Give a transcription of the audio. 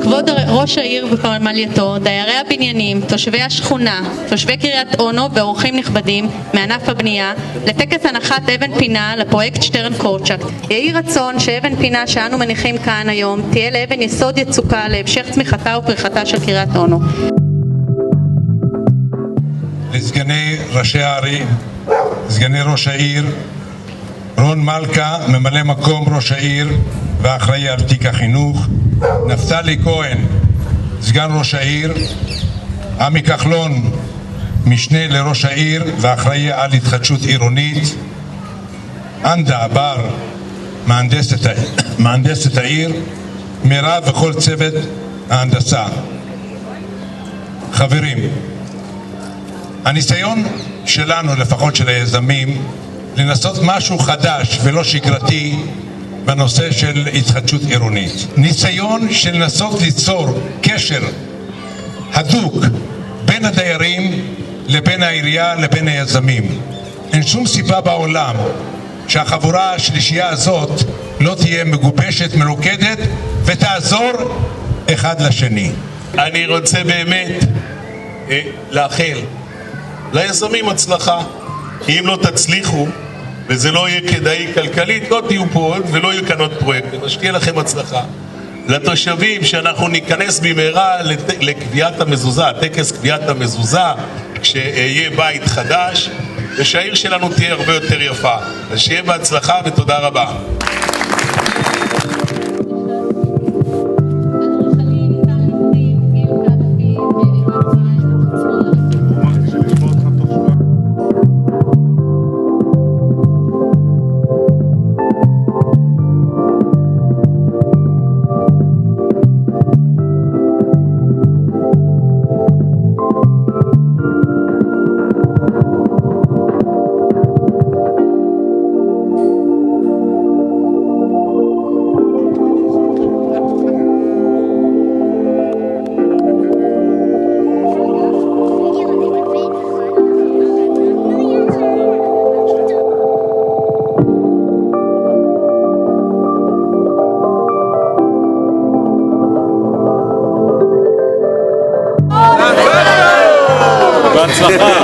כבוד ראש העיר ופמלייתו, דיירי הבניינים, תושבי השכונה, תושבי קריית אונו ואורחים נכבדים מענף הבנייה, לטקס הנחת אבן פינה לפרויקט שטרן קורצ'אק. יהי רצון שאבן פינה שאנו מניחים כאן היום תהיה לאבן יסוד יצוקה להמשך צמיחתה ופריחתה של קריית אונו. לסגני ראשי הערים, סגני ראש העיר, רון מלכה, ממלא מקום ראש העיר ואחראי על תיק החינוך, נפתלי כהן, סגן ראש העיר, עמי כחלון, משנה לראש העיר ואחראי על התחדשות עירונית, אנדה בר, מהנדסת העיר, מירב וכל צוות ההנדסה. חברים, הניסיון שלנו, לפחות של היזמים, לנסות משהו חדש ולא שגרתי בנושא של התחדשות עירונית. ניסיון של לנסות ליצור קשר הדוק בין הדיירים לבין העירייה לבין היזמים. אין שום סיבה בעולם שהחבורה השלישייה הזאת לא תהיה מגובשת, מלוכדת ותעזור אחד לשני. אני רוצה באמת לאחל ליזמים הצלחה. אם לא תצליחו וזה לא יהיה כדאי כלכלית, לא תהיו פה עוד ולא יהיו כאן עוד פרויקטים. משקיע לכם הצלחה. לתושבים שאנחנו ניכנס במהרה לקביעת המזוזה, טקס קביעת המזוזה, כשיהיה בית חדש, ושהעיר שלנו תהיה הרבה יותר יפה. אז שיהיה בהצלחה ותודה רבה. בהצלחה.